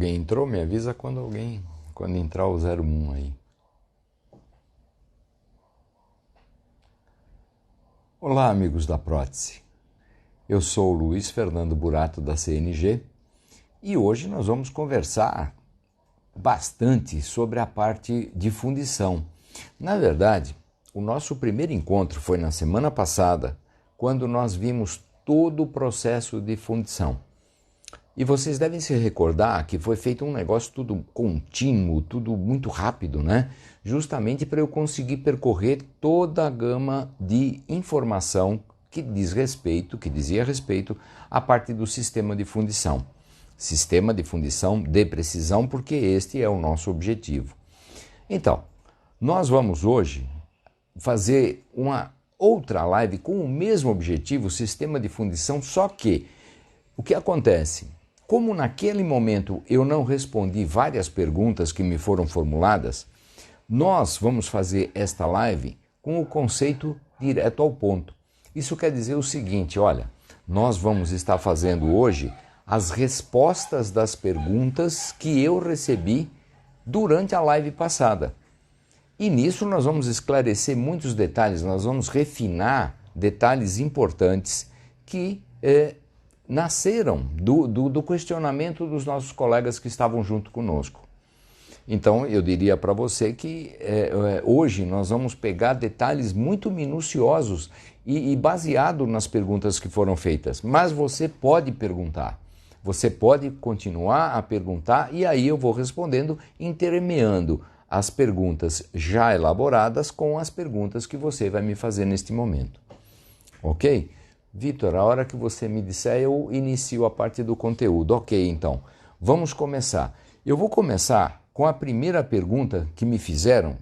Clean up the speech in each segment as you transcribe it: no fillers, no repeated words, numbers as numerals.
Alguém entrou? Me avisa quando entrar o 01 aí. Olá, amigos da Prótese. Eu sou o Luiz Fernando Burato da CNG e hoje nós vamos conversar bastante sobre a parte de fundição. Na verdade, o nosso primeiro encontro foi na semana passada, quando nós vimos todo o processo de fundição. E vocês devem se recordar que foi feito um negócio tudo contínuo, tudo muito rápido, né? Justamente para eu conseguir percorrer toda a gama de informação que dizia respeito à parte do sistema de fundição. Sistema de fundição de precisão, porque este é o nosso objetivo. Então, nós vamos hoje fazer uma outra live com o mesmo objetivo, sistema de fundição, só que o que acontece? Como naquele momento eu não respondi várias perguntas que me foram formuladas, nós vamos fazer esta live com o conceito direto ao ponto. Isso quer dizer o seguinte, olha, nós vamos estar fazendo hoje as respostas das perguntas que eu recebi durante a live passada. E nisso nós vamos esclarecer muitos detalhes, nós vamos refinar detalhes importantes que nasceram do questionamento dos nossos colegas que estavam junto conosco. Então eu diria para você que hoje nós vamos pegar detalhes muito minuciosos e baseado nas perguntas que foram feitas. Mas você pode perguntar, você pode continuar a perguntar e aí eu vou respondendo, intermeando as perguntas já elaboradas com as perguntas que você vai me fazer neste momento. Ok? Vitor, a hora que você me disser, eu inicio a parte do conteúdo. Ok, então, vamos começar. Eu vou começar com a primeira pergunta que me fizeram,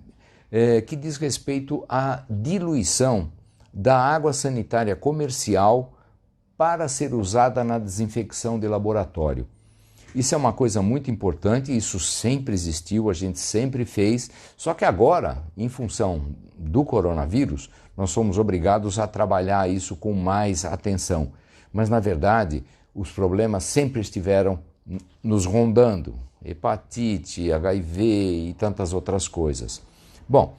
que diz respeito à diluição da água sanitária comercial para ser usada na desinfecção de laboratório. Isso é uma coisa muito importante, isso sempre existiu, a gente sempre fez, só que agora, em função do coronavírus, nós somos obrigados a trabalhar isso com mais atenção. Mas, na verdade, os problemas sempre estiveram nos rondando, hepatite, HIV e tantas outras coisas. Bom,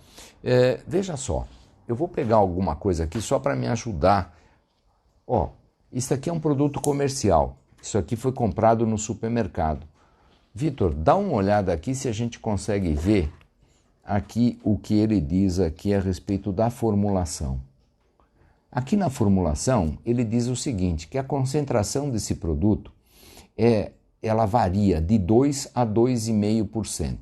veja só, eu vou pegar alguma coisa aqui só para me ajudar. Ó, isso aqui é um produto comercial. Isso aqui foi comprado no supermercado. Vitor, dá uma olhada aqui se a gente consegue ver aqui o que ele diz aqui a respeito da formulação. Aqui na formulação ele diz o seguinte, que a concentração desse produto ela varia de 2 a 2,5%.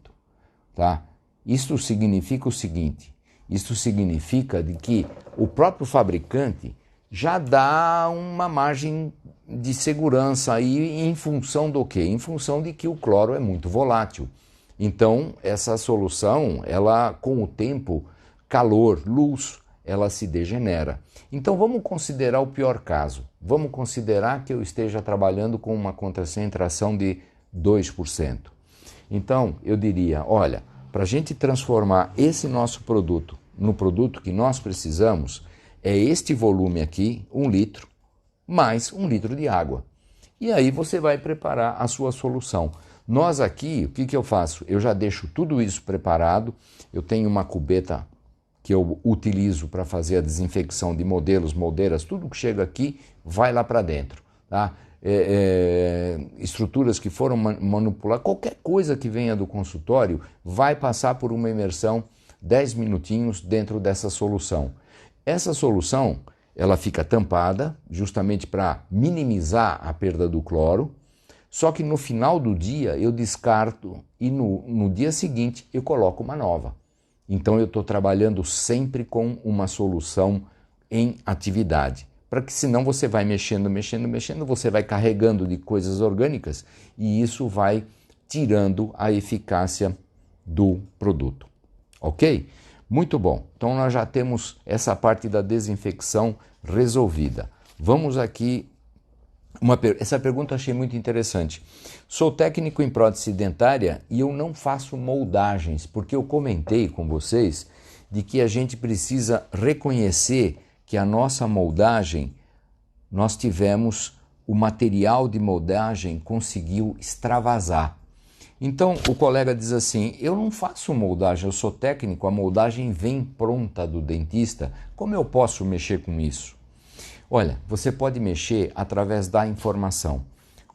Tá? Isso significa o seguinte, isso significa de que o próprio fabricante já dá uma margem de segurança aí em função do quê? Em função de que o cloro é muito volátil. Então, essa solução, ela com o tempo, calor, luz, ela se degenera. Então, vamos considerar o pior caso. Vamos considerar que eu esteja trabalhando com uma concentração de 2%. Então, eu diria, olha, para a gente transformar esse nosso produto no produto que nós precisamos, é este volume aqui, 1 litro, mais 1 litro de água. E aí você vai preparar a sua solução. Nós aqui, o que eu faço? Eu já deixo tudo isso preparado, eu tenho uma cubeta que eu utilizo para fazer a desinfecção de modelos, moldeiras, tudo que chega aqui vai lá para dentro. Tá? Estruturas que foram manipuladas, qualquer coisa que venha do consultório vai passar por uma imersão 10 minutinhos dentro dessa solução. Essa solução, ela fica tampada justamente para minimizar a perda do cloro, só que no final do dia eu descarto e no dia seguinte eu coloco uma nova. Então eu estou trabalhando sempre com uma solução em atividade, para que senão você vai mexendo, você vai carregando de coisas orgânicas e isso vai tirando a eficácia do produto. Ok? Muito bom, então nós já temos essa parte da desinfecção resolvida. Vamos aqui, essa pergunta eu achei muito interessante. Sou técnico em prótese dentária e eu não faço moldagens, porque eu comentei com vocês de que a gente precisa reconhecer que a nossa moldagem, nós tivemos, o material de moldagem conseguiu extravasar. Então o colega diz assim, eu não faço moldagem, eu sou técnico, a moldagem vem pronta do dentista, como eu posso mexer com isso? Olha, você pode mexer através da informação.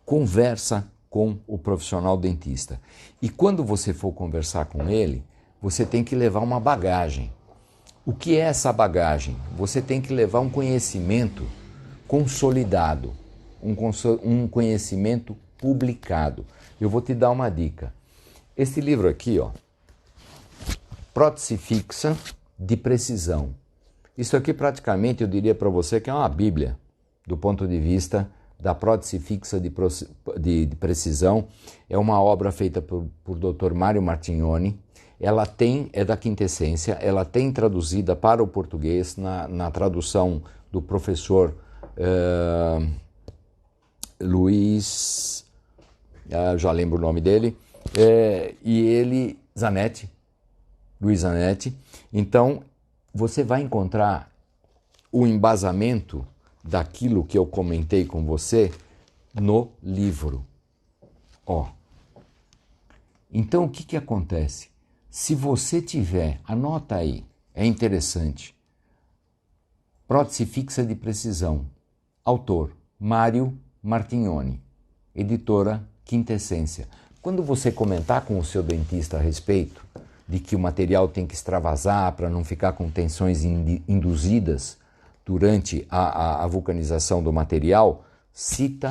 Conversa com o profissional dentista. E quando você for conversar com ele, você tem que levar uma bagagem. O que é essa bagagem? Você tem que levar um conhecimento consolidado, um conhecimento publicado. Eu vou te dar uma dica. Esse livro aqui, ó, Prótese Fixa de Precisão. Isso aqui praticamente eu diria para você que é uma bíblia do ponto de vista da prótese fixa de precisão. É uma obra feita por Dr. Mário Martignoni. Ela é da Quintessência, ela tem traduzida para o português na tradução do professor Luiz, já lembro o nome dele, e ele, Luiz Zanetti. Então, você vai encontrar o embasamento daquilo que eu comentei com você no livro. Ó. Então, o que acontece? Se você tiver, anota aí, é interessante. Prótese Fixa de Precisão. Autor, Mário Martignoni. Editora, Quintessência. Quando você comentar com o seu dentista a respeito de que o material tem que extravasar para não ficar com tensões induzidas durante a vulcanização do material, cita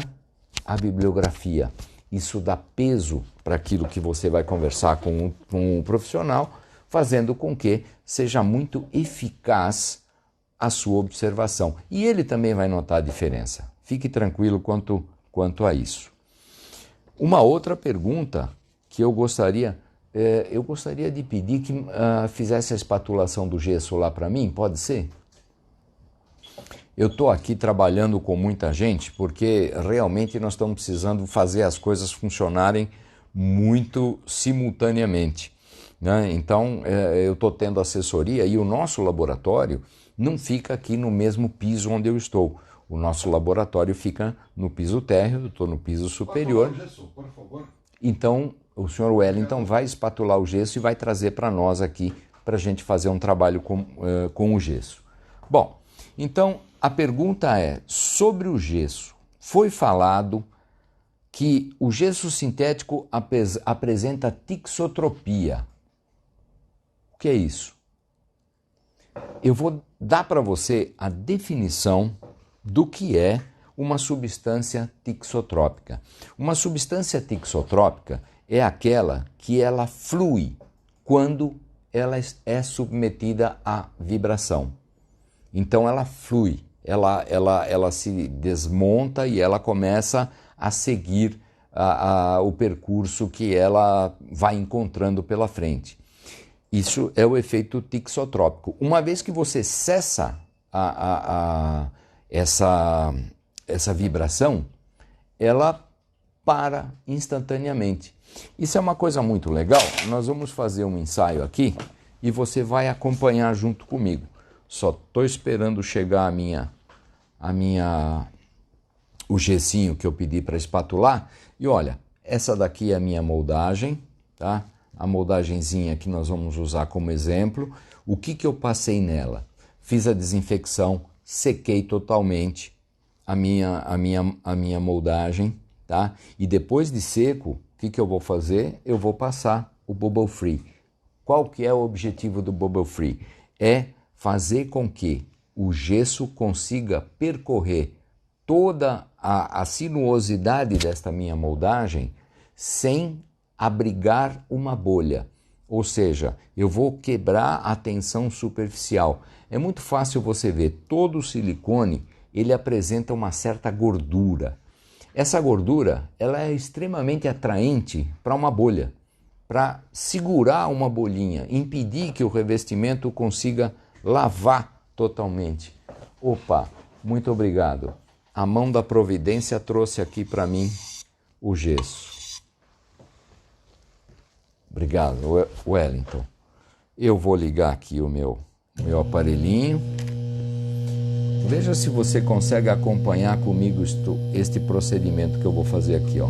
a bibliografia. Isso dá peso para aquilo que você vai conversar com o profissional, fazendo com que seja muito eficaz a sua observação. E ele também vai notar a diferença. Fique tranquilo quanto a isso. Uma outra pergunta que eu gostaria de pedir que fizesse a espatulação do gesso lá para mim, pode ser? Eu estou aqui trabalhando com muita gente porque realmente nós estamos precisando fazer as coisas funcionarem muito simultaneamente, né? Então eu estou tendo assessoria e o nosso laboratório não fica aqui no mesmo piso onde eu estou. O nosso laboratório fica no piso térreo, eu estou no piso superior. Por favor. Então o Sr. Wellington vai espatular o gesso e vai trazer para nós aqui para a gente fazer um trabalho com o gesso. Bom, então a pergunta é, sobre o gesso, foi falado que o gesso sintético apresenta tixotropia. O que é isso? Eu vou dar para você a definição do que é uma substância tixotrópica. Uma substância tixotrópica é aquela que ela flui quando ela é submetida à vibração. Então ela flui, ela se desmonta e ela começa a seguir o percurso que ela vai encontrando pela frente. Isso é o efeito tixotrópico. Uma vez que você cessa essa vibração, ela para instantaneamente. Isso é uma coisa muito legal. Nós vamos fazer um ensaio aqui e você vai acompanhar junto comigo. Só estou esperando chegar o gessinho que eu pedi para espatular. E olha, essa daqui é a minha moldagem, tá? A moldagenzinha que nós vamos usar como exemplo. O que eu passei nela? Fiz a desinfecção, sequei totalmente a minha moldagem, tá? E depois de seco, o que eu vou fazer? Eu vou passar o Bubble Free. Qual que é o objetivo do Bubble Free? É fazer com que o gesso consiga percorrer toda a sinuosidade desta minha moldagem sem abrigar uma bolha. Ou seja, eu vou quebrar a tensão superficial. É muito fácil você ver, todo o silicone ele apresenta uma certa gordura. Essa gordura ela é extremamente atraente para uma bolha, para segurar uma bolinha, impedir que o revestimento consiga lavar totalmente. Opa, muito obrigado. A mão da providência trouxe aqui para mim o gesso. Obrigado, Wellington. Eu vou ligar aqui o meu aparelhinho. Veja se você consegue acompanhar comigo este procedimento que eu vou fazer aqui, ó.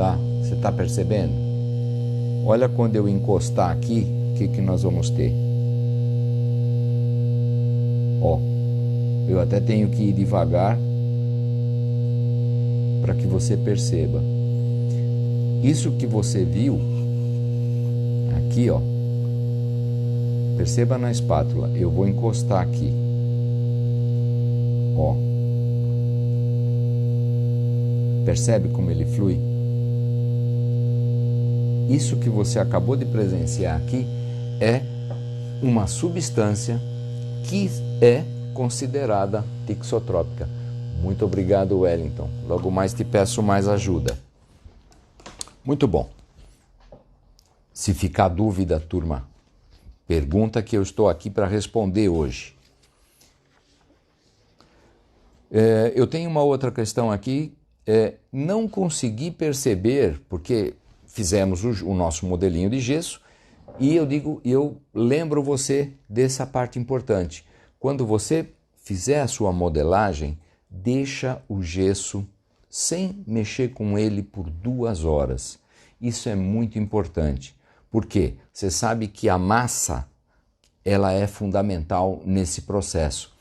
tá? Você está percebendo? Olha quando eu encostar aqui, o que nós vamos ter? Ó, eu até tenho que ir devagar para que você perceba. Isso que você viu aqui, ó, perceba na espátula, eu vou encostar aqui, ó, percebe como ele flui? Isso que você acabou de presenciar aqui é uma substância que é considerada tixotrópica. Muito obrigado, Wellington. Logo mais te peço mais ajuda. Muito bom. Se ficar dúvida, turma, pergunta que eu estou aqui para responder hoje. Eu tenho uma outra questão aqui. Não consegui perceber, porque fizemos o nosso modelinho de gesso, e eu lembro você dessa parte importante. Quando você fizer a sua modelagem, deixa o gesso sem mexer com ele por 2 horas. Isso é muito importante. Por quê? Você sabe que a massa ela é fundamental nesse processo.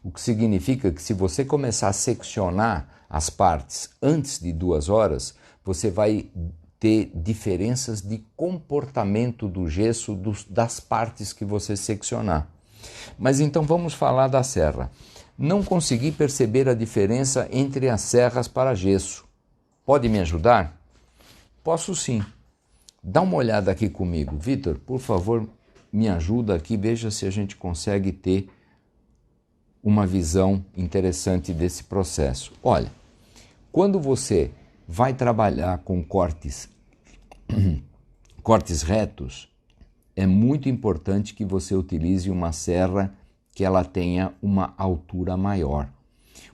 O que significa que se você começar a seccionar as partes antes de 2 horas, você vai ter diferenças de comportamento do gesso das partes que você seccionar. Mas então vamos falar da serra. Não consegui perceber a diferença entre as serras para gesso. Pode me ajudar? Posso sim. Dá uma olhada aqui comigo. Vitor, por favor, me ajuda aqui, veja se a gente consegue ter uma visão interessante desse processo. Olha, quando você vai trabalhar com cortes retos, é muito importante que você utilize uma serra que ela tenha uma altura maior.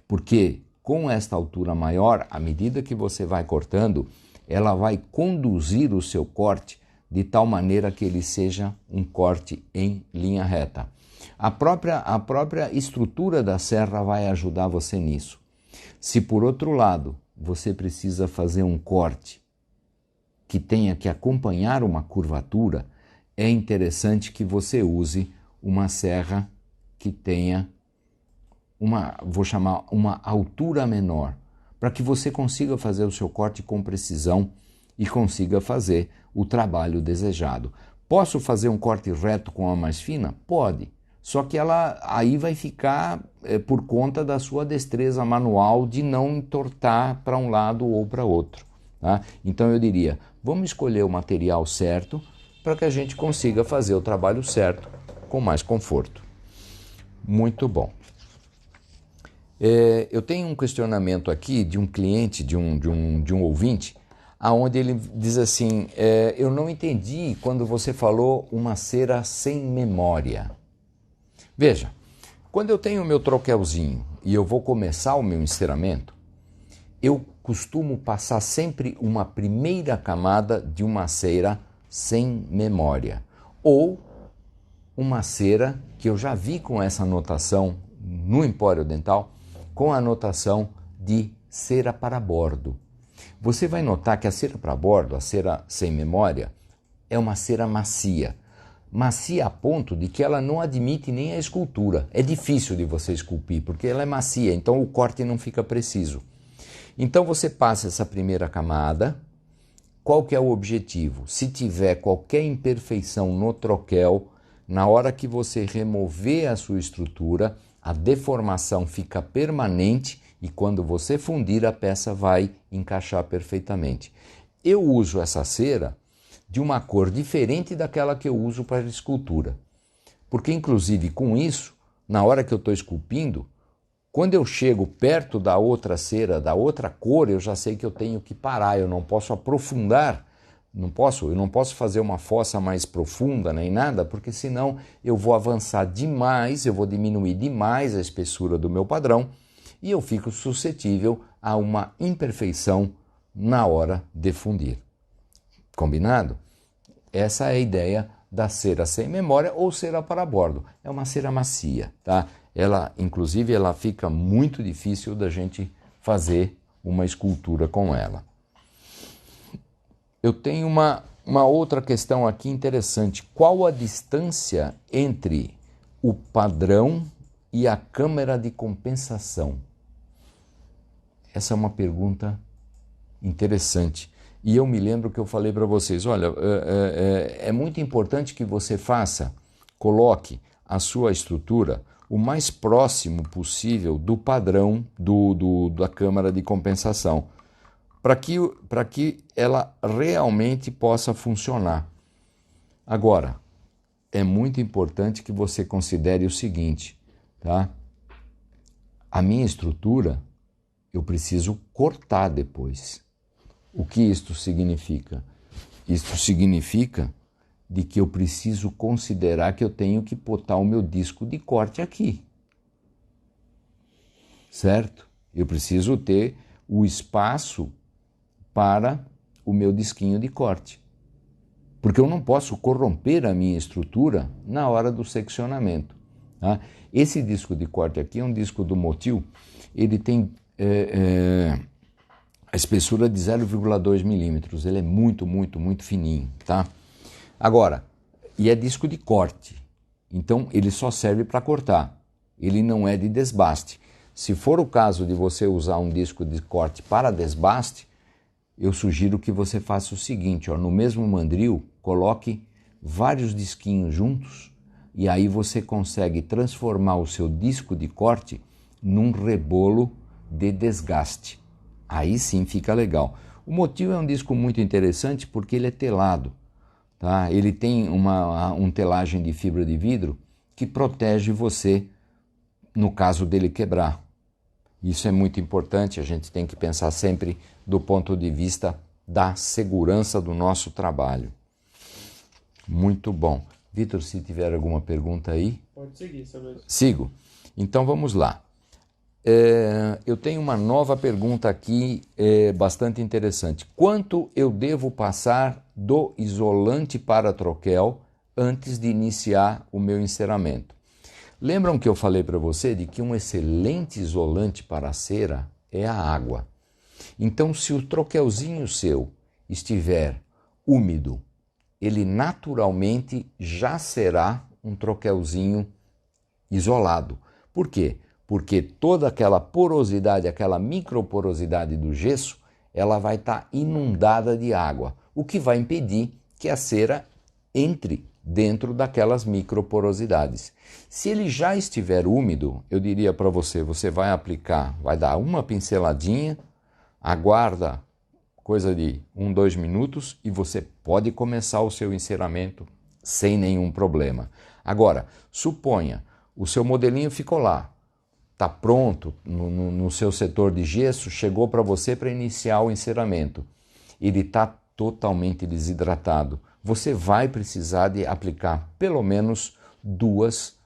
Porque com esta altura maior, à medida que você vai cortando, ela vai conduzir o seu corte de tal maneira que ele seja um corte em linha reta. A própria estrutura da serra vai ajudar você nisso. Se por outro lado, você precisa fazer um corte que tenha que acompanhar uma curvatura, é interessante que você use uma serra que tenha vou chamar uma altura menor, para que você consiga fazer o seu corte com precisão e consiga fazer o trabalho desejado. Posso fazer um corte reto com a mais fina? Pode, só que ela aí vai ficar por conta da sua destreza manual de não entortar para um lado ou para outro. Tá? Então eu diria, vamos escolher o material certo para que a gente consiga fazer o trabalho certo com mais conforto. Muito bom. Eu tenho um questionamento aqui de um cliente, de um ouvinte, aonde ele diz assim, eu não entendi quando você falou uma cera sem memória. Veja, quando eu tenho o meu troquelzinho e eu vou começar o meu enceramento, eu costumo passar sempre uma primeira camada de uma cera sem memória, ou uma cera que eu já vi com essa anotação no Empório Dental, com a anotação de cera para bordo. Você vai notar que a cera para bordo, a cera sem memória, é uma cera macia. Macia a ponto de que ela não admite nem a escultura. É difícil de você esculpir, porque ela é macia, então o corte não fica preciso. Então você passa essa primeira camada. Qual que é o objetivo? Se tiver qualquer imperfeição no troquel, na hora que você remover a sua estrutura, a deformação fica permanente e quando você fundir, a peça vai encaixar perfeitamente. Eu uso essa cera de uma cor diferente daquela que eu uso para escultura. Porque, inclusive, com isso, na hora que eu estou esculpindo, quando eu chego perto da outra cera, da outra cor, eu já sei que eu tenho que parar, eu não posso aprofundar, eu não posso fazer uma fossa mais profunda nem nada, porque senão eu vou avançar demais, eu vou diminuir demais a espessura do meu padrão e eu fico suscetível a uma imperfeição na hora de fundir. Combinado? Essa é a ideia da cera sem memória ou cera para bordo. É uma cera macia, tá? Inclusive, ela fica muito difícil da gente fazer uma escultura com ela. eu tenho uma outra questão aqui interessante. Qual a distância entre o padrão e a câmera de compensação? Essa é uma pergunta interessante. E eu me lembro que eu falei para vocês, olha, é muito importante que você coloque a sua estrutura o mais próximo possível do padrão da câmara de compensação, para que ela realmente possa funcionar. Agora, é muito importante que você considere o seguinte, tá? A minha estrutura, eu preciso cortar depois. O que isto significa? Isto significa de que eu preciso considerar que eu tenho que botar o meu disco de corte aqui. Certo? Eu preciso ter o espaço para o meu disquinho de corte. Porque eu não posso corromper a minha estrutura na hora do seccionamento. Tá? Esse disco de corte aqui é um disco do Motil, ele tem a espessura de 0,2 milímetros, ele é muito, muito, muito fininho, tá? Agora, e é disco de corte, então ele só serve para cortar, ele não é de desbaste. Se for o caso de você usar um disco de corte para desbaste, eu sugiro que você faça o seguinte, ó, no mesmo mandril, coloque vários disquinhos juntos e aí você consegue transformar o seu disco de corte num rebolo de desgaste. Aí sim fica legal. O Motil é um disco muito interessante porque ele é telado. Tá? Ele tem uma telagem de fibra de vidro que protege você no caso dele quebrar. Isso é muito importante, a gente tem que pensar sempre do ponto de vista da segurança do nosso trabalho. Muito bom. Vitor, se tiver alguma pergunta aí... Pode seguir, Samuel. Sigo. Então vamos lá. Eu tenho uma nova pergunta aqui, bastante interessante. Quanto eu devo passar do isolante para troquel antes de iniciar o meu enceramento? Lembram que eu falei para você de que um excelente isolante para a cera é a água. Então, se o troquelzinho seu estiver úmido, ele naturalmente já será um troquelzinho isolado. Por quê? Porque toda aquela porosidade, aquela microporosidade do gesso, ela vai estar inundada de água, o que vai impedir que a cera entre dentro daquelas microporosidades. Se ele já estiver úmido, eu diria para você, você vai aplicar, vai dar uma pinceladinha, aguarda coisa de 2 minutos e você pode começar o seu enceramento sem nenhum problema. Agora, suponha, o seu modelinho ficou lá, está pronto no seu setor de gesso, chegou para você para iniciar o enceramento. Ele está totalmente desidratado. Você vai precisar de aplicar pelo menos duas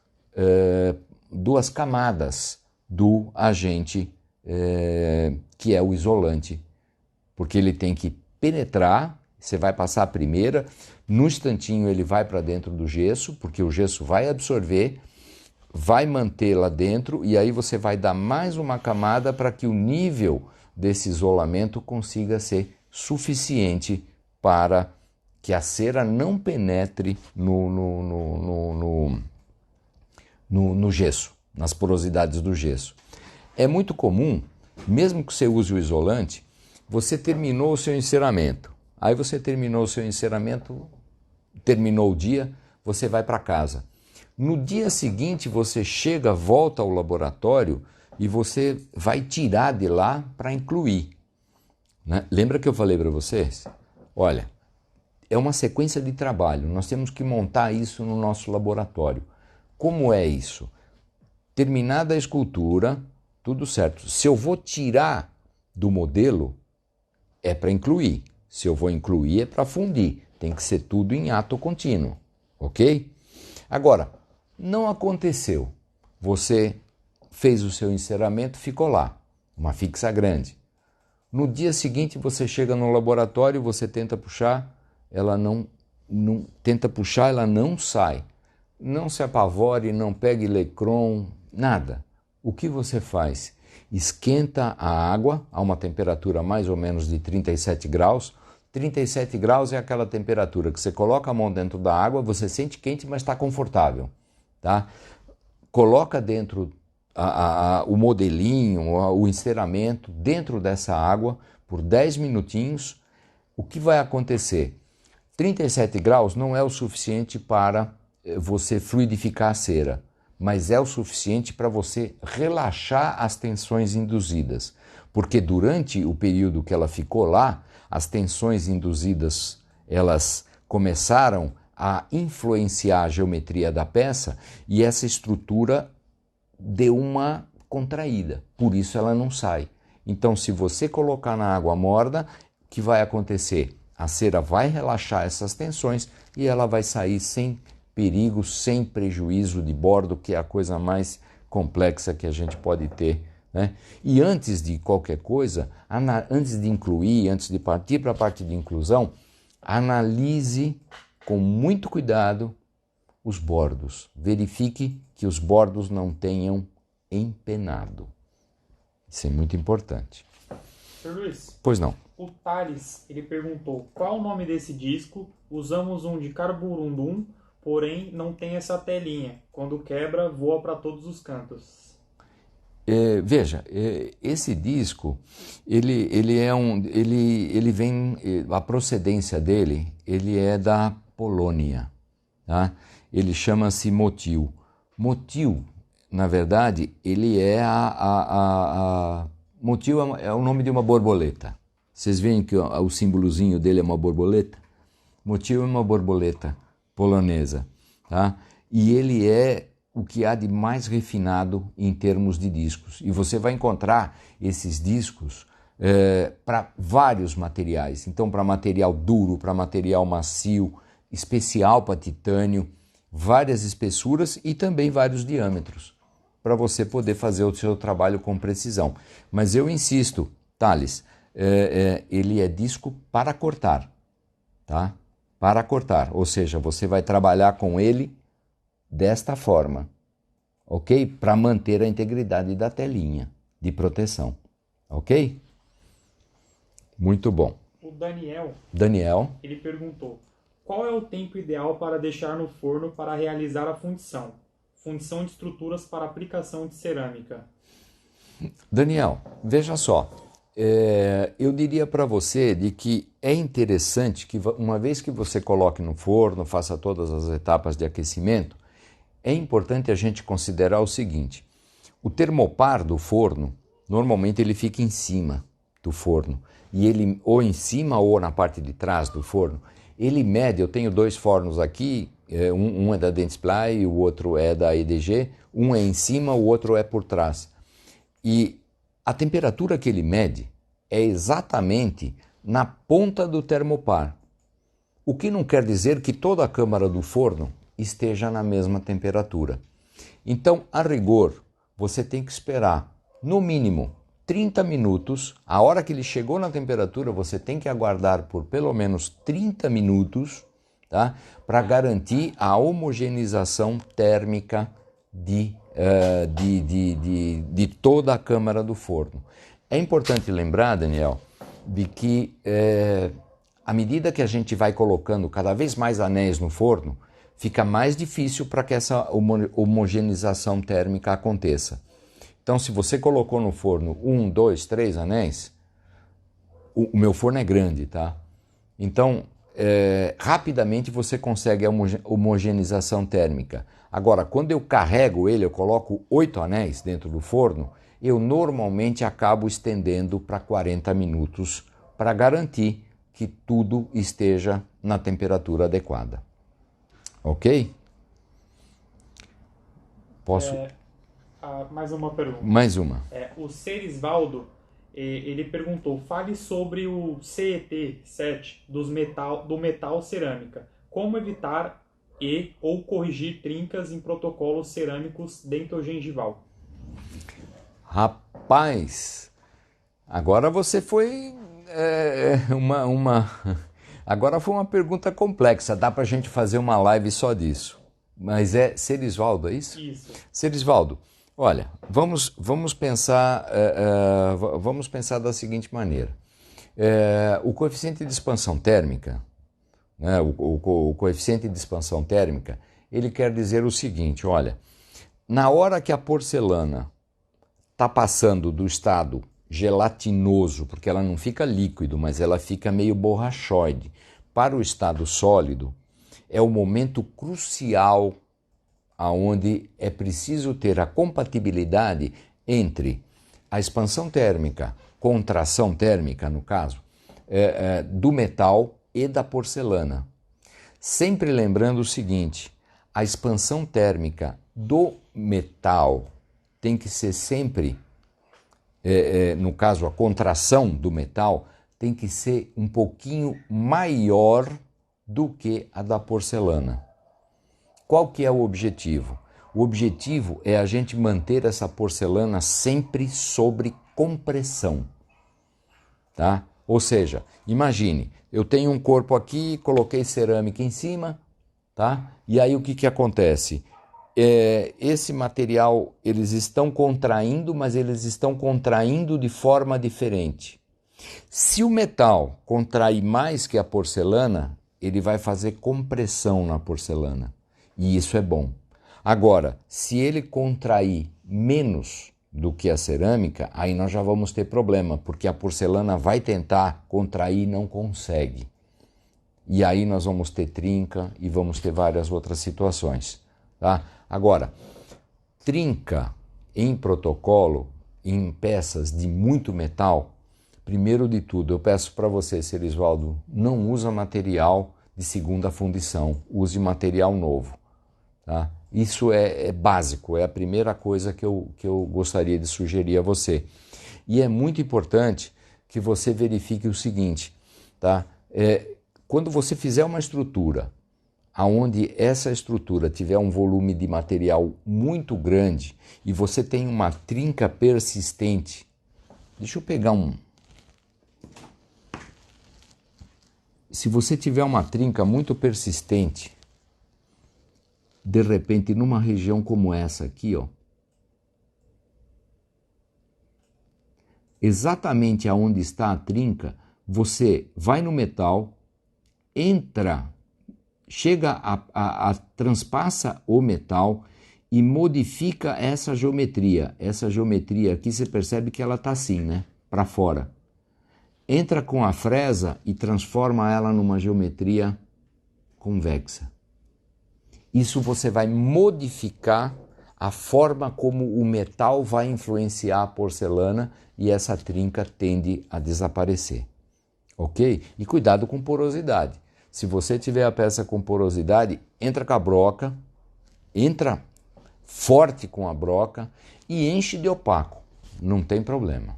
camadas do agente que é o isolante. Porque ele tem que penetrar, você vai passar a primeira, no instantinho ele vai para dentro do gesso, porque o gesso vai absorver, vai manter lá dentro e aí você vai dar mais uma camada para que o nível desse isolamento consiga ser suficiente para que a cera não penetre no gesso, nas porosidades do gesso. É muito comum, mesmo que você use o isolante, você terminou o seu enceramento. Aí você terminou o seu enceramento, terminou o dia, você vai para casa. No dia seguinte você volta ao laboratório e você vai tirar de lá para incluir. Né? Lembra que eu falei para vocês? Olha, é uma sequência de trabalho, nós temos que montar isso no nosso laboratório. Como é isso? Terminada a escultura, tudo certo. Se eu vou tirar do modelo, é para incluir. Se eu vou incluir, é para fundir. Tem que ser tudo em ato contínuo, ok? Agora, não aconteceu. Você fez o seu enceramento, ficou lá, uma fixa grande. No dia seguinte, você chega no laboratório, você tenta puxar, ela não sai. Não se apavore, não pegue Lecron, nada. O que você faz? Esquenta a água a uma temperatura mais ou menos de 37 graus, 37 graus é aquela temperatura que você coloca a mão dentro da água, você sente quente, mas está confortável. Tá? Coloca dentro o modelinho, o enceramento dentro dessa água por 10 minutinhos. O que vai acontecer? 37 graus não é o suficiente para você fluidificar a cera, mas é o suficiente para você relaxar as tensões induzidas, porque durante o período que ela ficou lá, as tensões induzidas, elas começaram a influenciar a geometria da peça e essa estrutura deu uma contraída, por isso ela não sai. Então, se você colocar na água morna, o que vai acontecer? A cera vai relaxar essas tensões e ela vai sair sem perigo, sem prejuízo de bordo, que é a coisa mais complexa que a gente pode ter, né? E antes de qualquer coisa, antes de incluir, antes de partir para a parte de inclusão, analise com muito cuidado os bordos. Verifique que os bordos não tenham empenado. Isso é muito importante. Sr. Luiz, Pois não. o Thales, ele perguntou qual o nome desse disco. Usamos um de carborundum, porém não tem essa telinha. Quando quebra, voa para todos os cantos. Veja, esse disco, ele vem, a procedência dele, ele é da Polônia, tá? Ele chama-se Motil. Motil, na verdade, ele é Motil é o nome de uma borboleta. Vocês veem que o símbolozinho dele é uma borboleta? Motil é uma borboleta polonesa, tá? E ele é o que há de mais refinado em termos de discos. E você vai encontrar esses discos para vários materiais. Então, para material duro, para material macio, especial para titânio, várias espessuras e também vários diâmetros, para você poder fazer o seu trabalho com precisão. Mas eu insisto, Thales, ele é disco para cortar, tá? Para cortar, ou seja, você vai trabalhar com ele desta forma, ok? Para manter a integridade da telinha de proteção, ok? Muito bom. O Daniel, ele perguntou qual é o tempo ideal para deixar no forno para realizar a fundição? Fundição de estruturas para aplicação de cerâmica. Daniel, veja só, eu diria para você de que é interessante que uma vez que você coloque no forno, faça todas as etapas de aquecimento, é importante a gente considerar o seguinte: o termopar do forno, normalmente ele fica em cima do forno, e ele ou em cima ou na parte de trás do forno, ele mede, eu tenho dois fornos aqui, um é da Dentsply e o outro é da EDG, um é em cima, o outro é por trás. E a temperatura que ele mede é exatamente na ponta do termopar, o que não quer dizer que toda a câmara do forno esteja na mesma temperatura. Então, a rigor, você tem que esperar, no mínimo, 30 minutos. A hora que ele chegou na temperatura, você tem que aguardar por pelo menos 30 minutos, tá? Para garantir a homogeneização térmica de toda a câmara do forno. É importante lembrar, Daniel, de que à medida que a gente vai colocando cada vez mais anéis no forno, fica mais difícil para que essa homogeneização térmica aconteça. Então, se você colocou no forno 1, 2, 3 anéis, o meu forno é grande, tá? Então, rapidamente você consegue a homogeneização térmica. Agora, quando eu carrego ele, eu coloco 8 anéis dentro do forno, eu normalmente acabo estendendo para 40 minutos para garantir que tudo esteja na temperatura adequada. Ok? Posso? Mais uma pergunta. Mais uma. O Serisvaldo, ele perguntou, fale sobre o CET7 do metal cerâmica. Como evitar ou corrigir trincas em protocolos cerâmicos dentogengival? Rapaz, agora você foi Agora foi uma pergunta complexa, dá para a gente fazer uma live só disso. Mas é Serisvaldo, é isso? Isso. Serisvaldo, olha, vamos pensar da seguinte maneira. O coeficiente de expansão térmica, né, o coeficiente de expansão térmica, ele quer dizer o seguinte, olha, na hora que a porcelana está passando do estado gelatinoso, porque ela não fica líquido, mas ela fica meio borrachoide, para o estado sólido, é o momento crucial aonde é preciso ter a compatibilidade entre a expansão térmica, contração térmica, no caso, do metal e da porcelana. Sempre lembrando o seguinte, a expansão térmica do metal tem que ser sempre, no caso a contração do metal, tem que ser um pouquinho maior do que a da porcelana. Qual que é o objetivo? O objetivo é a gente manter essa porcelana sempre sobre compressão, tá? Ou seja, imagine, eu tenho um corpo aqui, coloquei cerâmica em cima, tá? E aí o que acontece? Esse material, eles estão contraindo, mas eles estão contraindo de forma diferente. Se o metal contrair mais que a porcelana, ele vai fazer compressão na porcelana. E isso é bom. Agora, se ele contrair menos do que a cerâmica, aí nós já vamos ter problema, porque a porcelana vai tentar contrair e não consegue. E aí nós vamos ter trinca e vamos ter várias outras situações. Tá? Agora, trinca em protocolo, em peças de muito metal, primeiro de tudo, eu peço para você, Serisvaldo, não usa material de segunda fundição, use material novo. Tá? Isso é básico, é a primeira coisa que eu gostaria de sugerir a você. E é muito importante que você verifique o seguinte, tá? Quando você fizer uma estrutura, onde essa estrutura tiver um volume de material muito grande e você tem uma trinca persistente, deixa eu pegar um... Se você tiver uma trinca muito persistente, de repente, numa região como essa aqui, ó, exatamente aonde está a trinca, você vai no metal, entra, chega transpassa o metal e modifica essa geometria. Essa geometria aqui, você percebe que ela está assim, né? Para fora. Entra com a fresa e transforma ela numa geometria convexa. Isso você vai modificar a forma como o metal vai influenciar a porcelana e essa trinca tende a desaparecer, ok? E cuidado com porosidade. Se você tiver a peça com porosidade, entra com a broca, entra forte com a broca e enche de opaco, não tem problema.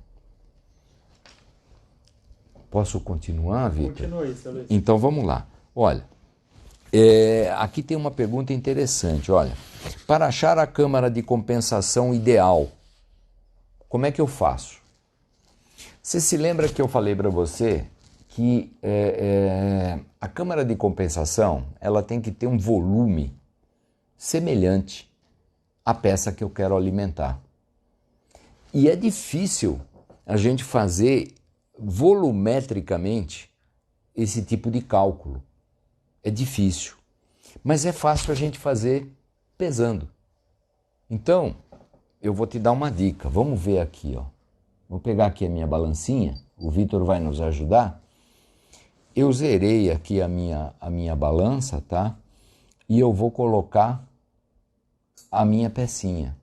Posso continuar, Vitor? Continue, seu Luiz. Então vamos lá. Olha, aqui tem uma pergunta interessante. Olha, para achar a câmara de compensação ideal, como é que eu faço? Você se lembra que eu falei para você que a câmara de compensação ela tem que ter um volume semelhante à peça que eu quero alimentar. E é difícil a gente fazer volumetricamente esse tipo de cálculo. É difícil, mas é fácil a gente fazer pesando. Então, eu vou te dar uma dica. Vamos ver aqui, ó. Vou pegar aqui a minha balancinha, o Vitor vai nos ajudar. Eu zerei aqui a minha balança, tá? E eu vou colocar a minha pecinha.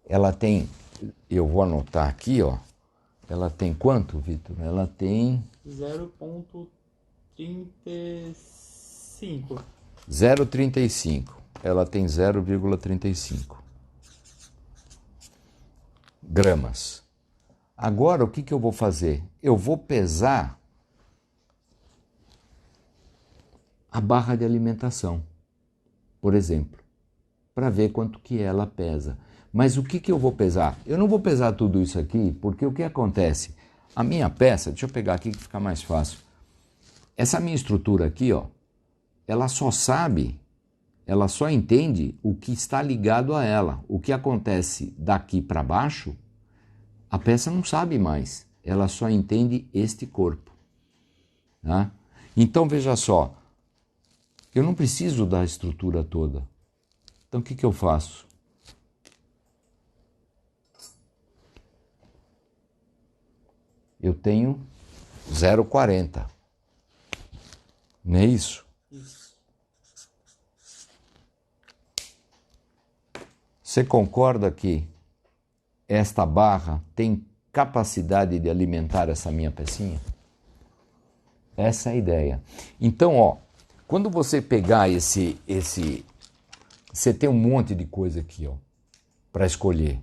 Ela tem, eu vou anotar aqui, ó. Ela tem quanto, Vitor? Ela tem 0,35. 0,35. Ela tem 0,35 gramas. Agora, o que eu vou fazer? Eu vou pesar a barra de alimentação, por exemplo, para ver quanto que ela pesa. Mas o que eu vou pesar? Eu não vou pesar tudo isso aqui, porque o que acontece? A minha peça, deixa eu pegar aqui que fica mais fácil. Essa minha estrutura aqui, ó, ela só entende o que está ligado a ela. O que acontece daqui para baixo, a peça não sabe mais. ela só entende este corpo. Tá? Então veja só, eu não preciso da estrutura toda. Então o que eu faço? Eu tenho 0,40. Não é isso? Isso. Você concorda que esta barra tem capacidade de alimentar essa minha pecinha? Essa é a ideia. Então, ó, quando você pegar esse você tem um monte de coisa aqui, ó, para escolher.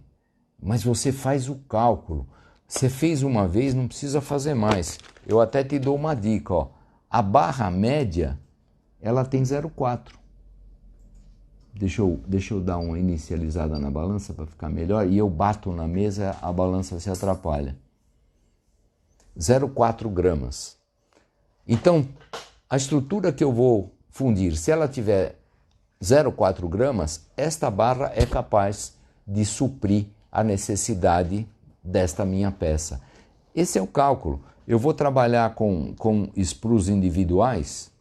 Mas você faz o cálculo. Você fez uma vez, não precisa fazer mais. Eu até te dou uma dica, ó. A barra média, ela tem 0,4. Deixa eu dar uma inicializada na balança para ficar melhor. E eu bato na mesa, a balança se atrapalha. 0,4 gramas. Então, a estrutura que eu vou fundir, se ela tiver 0,4 gramas, esta barra é capaz de suprir a necessidade desta minha peça. Esse é o cálculo. Eu vou trabalhar com sprus individuais,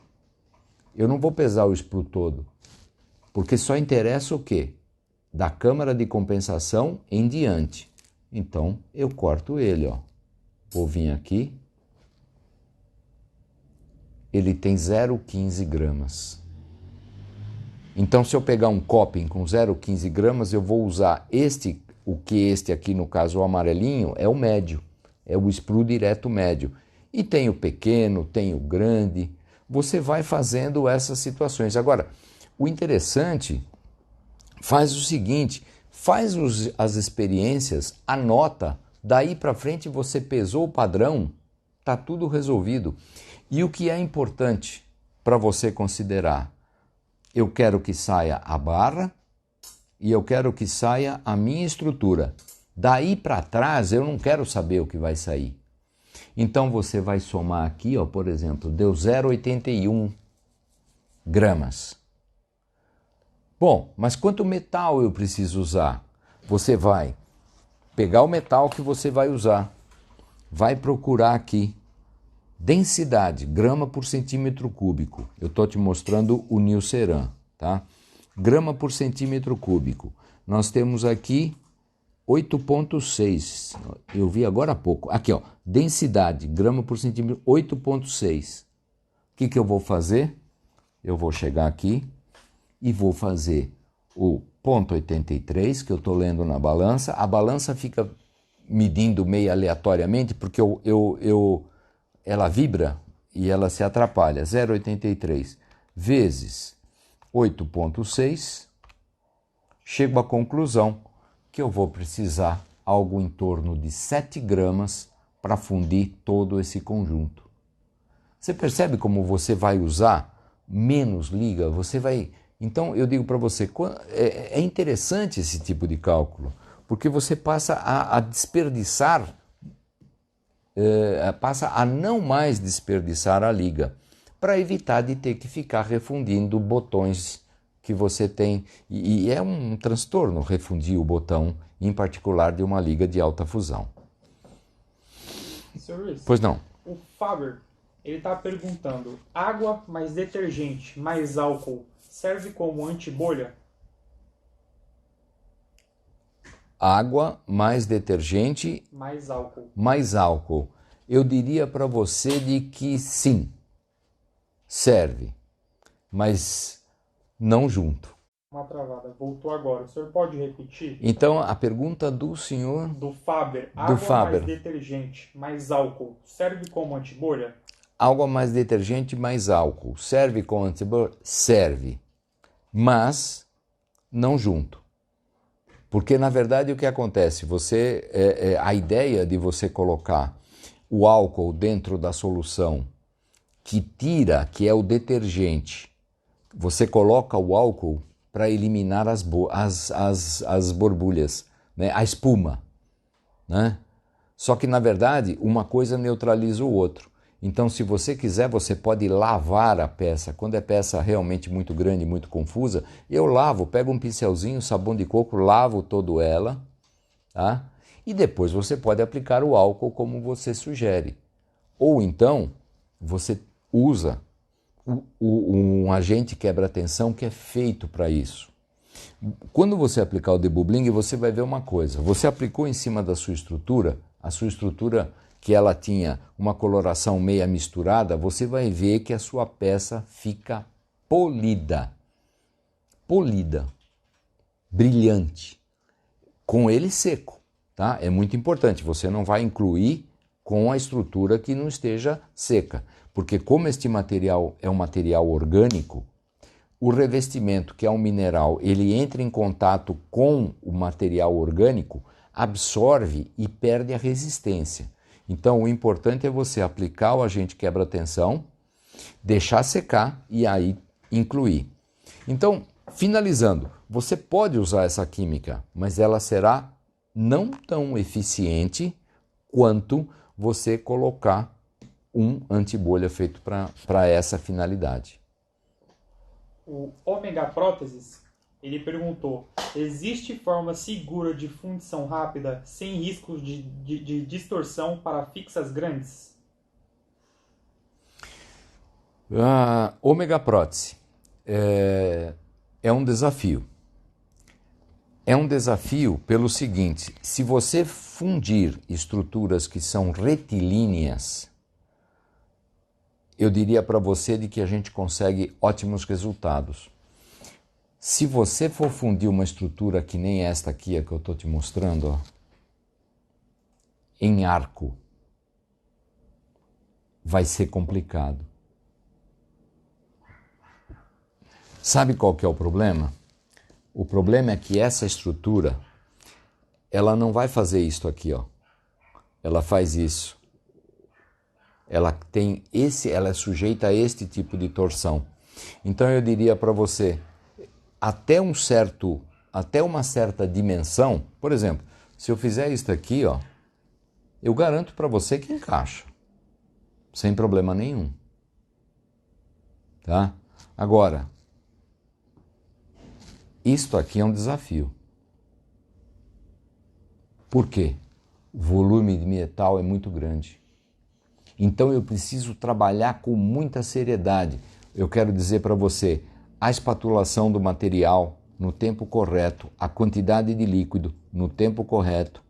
eu não vou pesar o sprue todo, porque só interessa o quê? Da câmara de compensação em diante. Então, eu corto ele, ó. Vou vir aqui. Ele tem 0,15 gramas. Então, se eu pegar um coping com 0,15 gramas, eu vou usar este aqui, no caso, o amarelinho, é o médio. É o sprue direto médio. E tem o pequeno, tem o grande. Você vai fazendo essas situações. Agora, o interessante, faz o seguinte, faz as experiências, anota, daí para frente você pesou o padrão, tá tudo resolvido. E o que é importante para você considerar? Eu quero que saia a barra e eu quero que saia a minha estrutura. Daí para trás eu não quero saber o que vai sair. Então você vai somar aqui, ó, por exemplo, deu 0,81 gramas. Bom, mas quanto metal eu preciso usar? Você vai pegar o metal que você vai usar, vai procurar aqui densidade, grama por centímetro cúbico. Eu estou te mostrando o Nilceran, tá? Grama por centímetro cúbico. Nós temos aqui 8,6. Eu vi agora há pouco. Aqui, ó, densidade, grama por centímetro, 8,6. O que eu vou fazer? Eu vou chegar aqui e vou fazer o 0,83, que eu estou lendo na balança. A balança fica medindo meio aleatoriamente, porque ela vibra e ela se atrapalha. 0,83 vezes 8,6, chego à conclusão que eu vou precisar algo em torno de 7 gramas para fundir todo esse conjunto. Você percebe como você vai usar menos liga? Você vai... Então eu digo para você, é interessante esse tipo de cálculo, porque você passa a desperdiçar, passa a não mais desperdiçar a liga, para evitar de ter que ficar refundindo botões que você tem. E é um transtorno refundir o botão, em particular de uma liga de alta fusão. Sr. Luiz, pois não. O Faber, ele está perguntando, água mais detergente mais álcool serve como antibolha? Água mais detergente mais álcool. Mais álcool. Eu diria para você de que sim, serve, mas não junto. Uma travada, voltou agora. O senhor pode repetir? Então, a pergunta do senhor... Do Faber, água mais detergente mais álcool serve como antibolha? Água mais detergente mais álcool serve como antibolha? Serve, mas não junto. Porque, na verdade, o que acontece? A ideia de você colocar o álcool dentro da solução que tira, que é o detergente, você coloca o álcool para eliminar as borbulhas, né? A espuma, né? Só que, na verdade, uma coisa neutraliza o outro. Então, se você quiser, você pode lavar a peça. Quando é peça realmente muito grande, muito confusa, eu lavo, pego um pincelzinho, sabão de coco, lavo toda ela, tá? E depois você pode aplicar o álcool como você sugere. Ou então, você usa um agente quebra-tensão que é feito para isso. Quando você aplicar o debubbling, você vai ver uma coisa. Você aplicou em cima da sua estrutura, a sua estrutura que ela tinha uma coloração meia misturada, você vai ver que a sua peça fica polida. Polida. Brilhante. Com ele seco, tá? É muito importante. Você não vai incluir com a estrutura que não esteja seca. Porque como este material é um material orgânico, o revestimento, que é um mineral, ele entra em contato com o material orgânico, absorve e perde a resistência. Então, o importante é você aplicar o agente quebra-tensão, deixar secar e aí incluir. Então, finalizando, você pode usar essa química, mas ela será não tão eficiente quanto você colocar um antibolha feito para essa finalidade. O Omega Próteses, ele perguntou: existe forma segura de fundição rápida sem riscos de distorção para fixas grandes? Omega Prótese é um desafio. É um desafio pelo seguinte: se você fundir estruturas que são retilíneas, eu diria para você de que a gente consegue ótimos resultados. Se você for fundir uma estrutura que nem esta aqui, que eu estou te mostrando, ó, em arco, vai ser complicado. Sabe qual que é o problema? O problema é que essa estrutura, ela não vai fazer isto aqui, ó. Ela faz isso. Ela é sujeita a este tipo de torção. Então eu diria para você, até uma certa dimensão, por exemplo, se eu fizer isso aqui, ó, eu garanto para você que encaixa, sem problema nenhum. Tá? Agora, isto aqui é um desafio. Por quê? O volume de metal é muito grande. Então eu preciso trabalhar com muita seriedade. Eu quero dizer para você, a espatulação do material no tempo correto, a quantidade de líquido no tempo correto,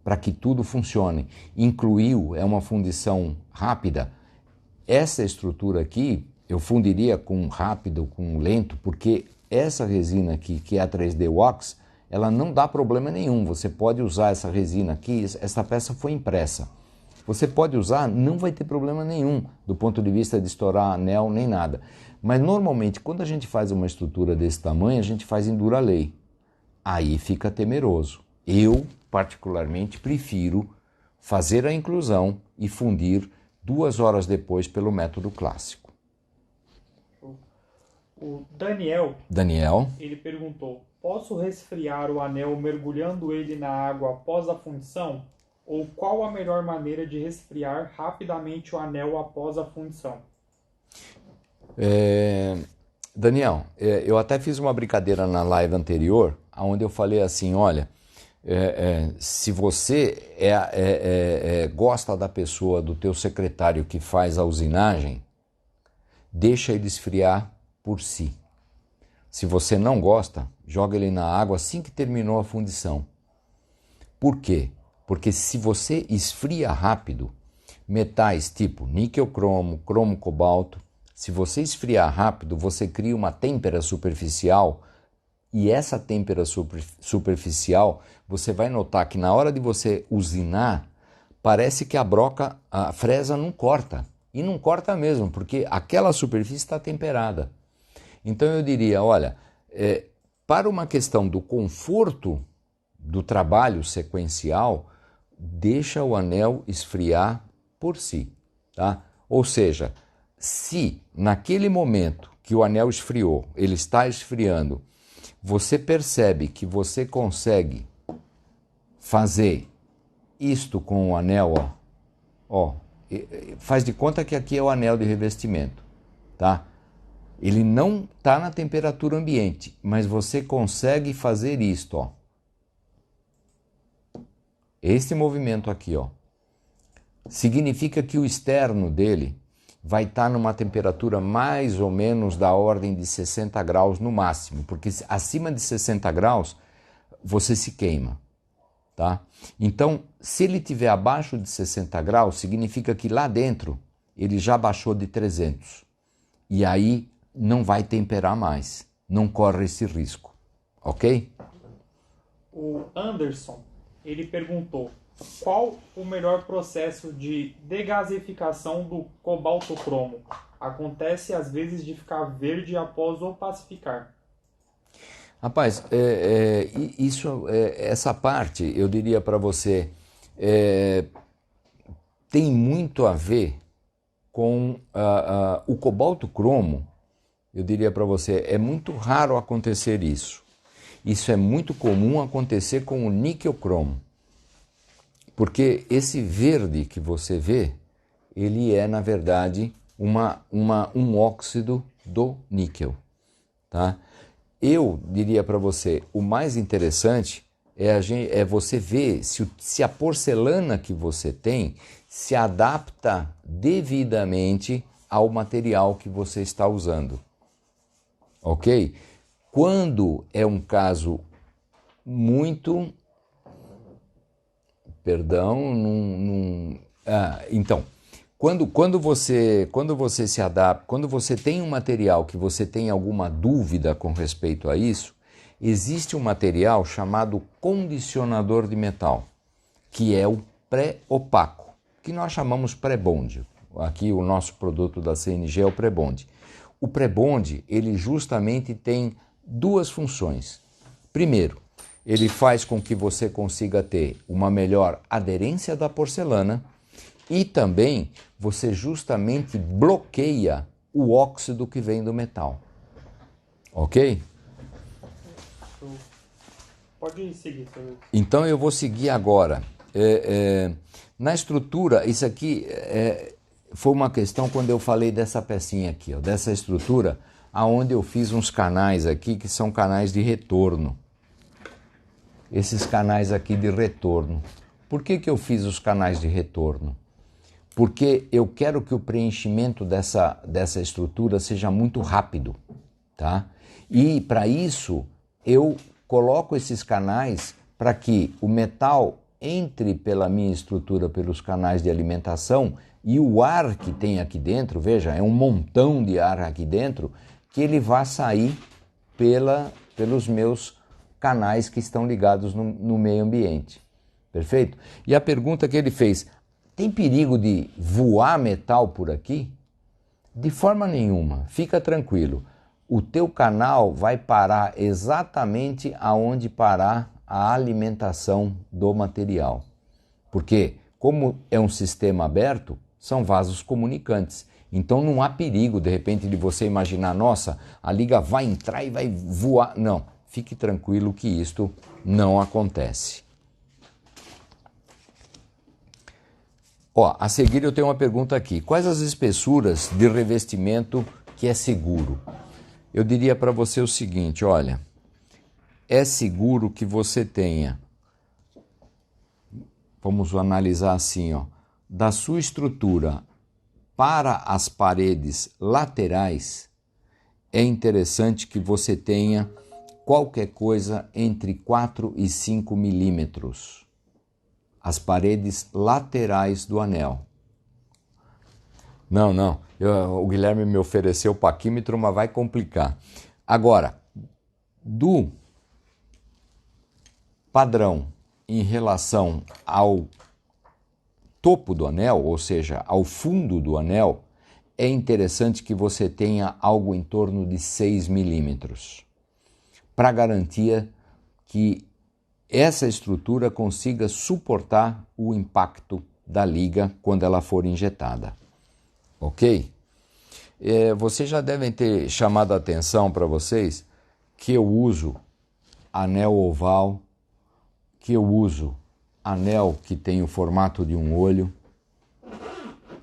para que tudo funcione. Incluiu, é uma fundição rápida. Essa estrutura aqui, eu fundiria com rápido, com lento, porque essa resina aqui, que é a 3D Wax, ela não dá problema nenhum. Você pode usar essa resina aqui, essa peça foi impressa. Você pode usar, não vai ter problema nenhum do ponto de vista de estourar anel nem nada. Mas normalmente quando a gente faz uma estrutura desse tamanho, a gente faz em Duralay. Aí fica temeroso. Eu, particularmente, prefiro fazer a inclusão e fundir 2 horas depois pelo método clássico. O Daniel, ele perguntou: posso resfriar o anel mergulhando ele na água após a fundição? Ou qual a melhor maneira de resfriar rapidamente o anel após a fundição? Daniel, eu até fiz uma brincadeira na live anterior, onde eu falei assim, olha, se você gosta da pessoa, do teu secretário que faz a usinagem, deixa ele esfriar por si. Se você não gosta, joga ele na água assim que terminou a fundição. Por quê? Porque se você esfria rápido, metais tipo níquel-cromo, cromo-cobalto, se você esfriar rápido, você cria uma têmpera superficial e essa têmpera superficial, você vai notar que na hora de você usinar, parece que a fresa não corta. E não corta mesmo, porque aquela superfície está temperada. Então eu diria, olha, para uma questão do conforto do trabalho sequencial, deixa o anel esfriar por si, tá? Ou seja, se naquele momento que o anel esfriou, ele está esfriando, você percebe que você consegue fazer isto com o anel, ó, faz de conta que aqui é o anel de revestimento, tá? Ele não está na temperatura ambiente, mas você consegue fazer isto, ó. Este movimento aqui, ó, significa que o externo dele vai estar numa temperatura mais ou menos da ordem de 60 graus no máximo, porque acima de 60 graus você se queima, tá? Então, se ele estiver abaixo de 60 graus, significa que lá dentro ele já baixou de 300 e aí não vai temperar mais, não corre esse risco, ok? O Anderson, ele perguntou: qual o melhor processo de degasificação do cobalto cromo? Acontece às vezes de ficar verde após opacificar. Rapaz, essa parte, eu diria para você, tem muito a ver com o cobalto cromo. Eu diria para você, é muito raro acontecer isso. Isso é muito comum acontecer com o níquel cromo. Porque esse verde que você vê, ele é, na verdade, um óxido do níquel. Tá? Eu diria para você, o mais interessante é você ver se a porcelana que você tem se adapta devidamente ao material que você está usando. Ok? Quando é um caso muito... Perdão, então, quando você se adapta, quando você tem um material que você tem alguma dúvida com respeito a isso, existe um material chamado condicionador de metal, que é o pré-opaco, que nós chamamos pré-bond. Aqui o nosso produto da CNG é o pré-bond. O pré-bond, ele justamente tem duas funções. Primeiro, ele faz com que você consiga ter uma melhor aderência da porcelana e também você justamente bloqueia o óxido que vem do metal. Ok? Pode seguir. Então eu vou seguir agora. Na estrutura, isso aqui foi uma questão quando eu falei dessa pecinha aqui, ó, dessa estrutura, aonde eu fiz uns canais aqui que são canais de retorno. Esses canais aqui de retorno. Por que eu fiz os canais de retorno? Porque eu quero que o preenchimento dessa estrutura seja muito rápido, tá? E para isso eu coloco esses canais para que o metal entre pela minha estrutura pelos canais de alimentação e o ar que tem aqui dentro, veja, é um montão de ar aqui dentro, que ele vá sair pelos meus canais que estão ligados no meio ambiente. Perfeito? E a pergunta que ele fez, tem perigo de voar metal por aqui? De forma nenhuma, fica tranquilo. O teu canal vai parar exatamente aonde parar a alimentação do material. Porque, como é um sistema aberto, são vasos comunicantes. Então não há perigo, de repente, de você imaginar, nossa, a liga vai entrar e vai voar. Não. Fique tranquilo que isto não acontece. Ó, a seguir eu tenho uma pergunta aqui. Quais as espessuras de revestimento que é seguro? Eu diria para você o seguinte, olha, é seguro que você tenha, vamos analisar assim, ó, da sua estrutura para as paredes laterais, é interessante que você tenha qualquer coisa entre 4 e 5 milímetros. As paredes laterais do anel. Não. O Guilherme me ofereceu o paquímetro, mas vai complicar. Agora, do padrão em relação ao topo do anel, ou seja, ao fundo do anel, é interessante que você tenha algo em torno de 6 milímetros. Para garantia que essa estrutura consiga suportar o impacto da liga quando ela for injetada. Ok? Vocês já devem ter chamado a atenção para vocês que eu uso anel oval, que eu uso anel que tem o formato de um olho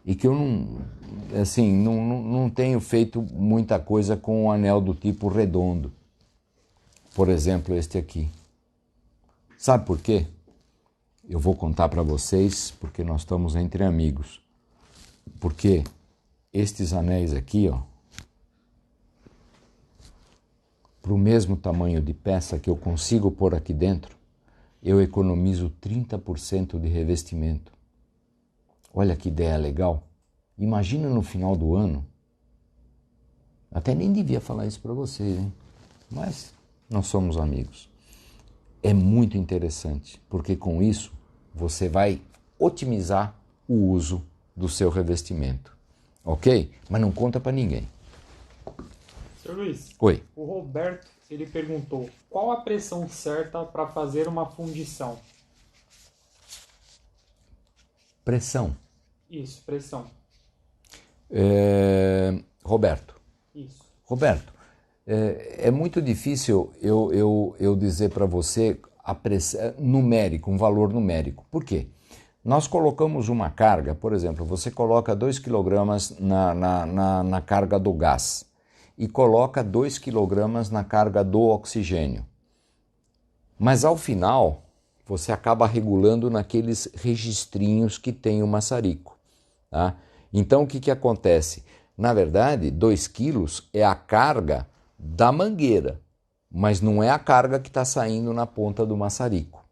e que eu não tenho feito muita coisa com um anel do tipo redondo. Por exemplo, este aqui. Sabe por quê? eu vou contar para vocês, porque nós estamos entre amigos. Porque estes anéis aqui, ó, para o mesmo tamanho de peça que eu consigo pôr aqui dentro, eu economizo 30% de revestimento. Olha que ideia legal. Imagina no final do ano. Até nem devia falar isso para vocês, hein? Mas nós somos amigos. É muito interessante, porque com isso você vai otimizar o uso do seu revestimento. Ok? Mas não conta para ninguém. Sr. Luiz, Oi. O Roberto, ele perguntou, qual a pressão certa para fazer uma fundição? Pressão. Isso, pressão. Roberto. Isso. Roberto, é muito difícil eu dizer para você a pressão numérico, um valor numérico. Por quê? Nós colocamos uma carga, por exemplo, você coloca 2 kg na carga do gás e coloca 2 kg na carga do oxigênio. Mas ao final, você acaba regulando naqueles registrinhos que tem o maçarico. Tá? Então o que acontece? Na verdade, 2 quilos é a carga da mangueira, mas não é a carga que está saindo na ponta do maçarico.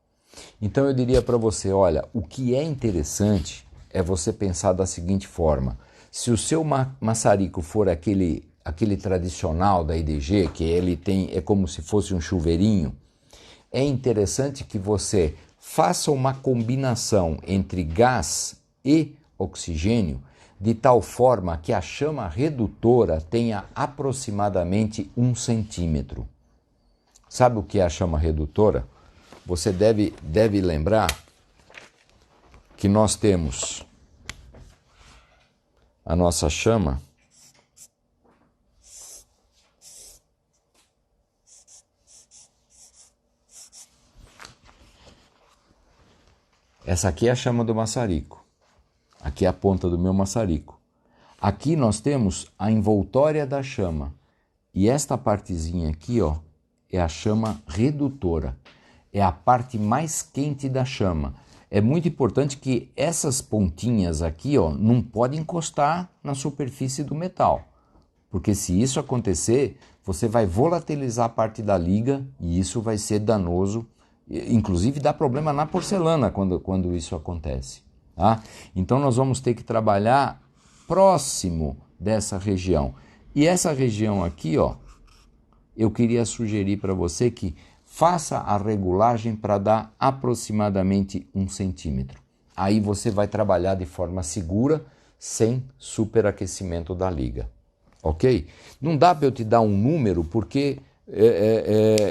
Então eu diria para você, olha, o que é interessante é você pensar da seguinte forma: se o seu maçarico for aquele tradicional da IDG, que ele é como se fosse um chuveirinho, é interessante que você faça uma combinação entre gás e oxigênio, de tal forma que a chama redutora tenha aproximadamente 1 centímetro. Sabe o que é a chama redutora? Você deve lembrar que nós temos a nossa chama essa aqui é a chama do maçarico. Aqui é a ponta do meu maçarico. Aqui nós temos a envoltória da chama. E esta partezinha aqui, ó, é a chama redutora. É a parte mais quente da chama. É muito importante que essas pontinhas aqui, ó, não podem encostar na superfície do metal. Porque se isso acontecer, você vai volatilizar a parte da liga e isso vai ser danoso. Inclusive dá problema na porcelana quando isso acontece. Tá? Então nós vamos ter que trabalhar próximo dessa região. E essa região aqui, ó, eu queria sugerir para você que faça a regulagem para dar aproximadamente 1 centímetro. Aí você vai trabalhar de forma segura, sem superaquecimento da liga. Ok? Não dá para eu te dar um número porque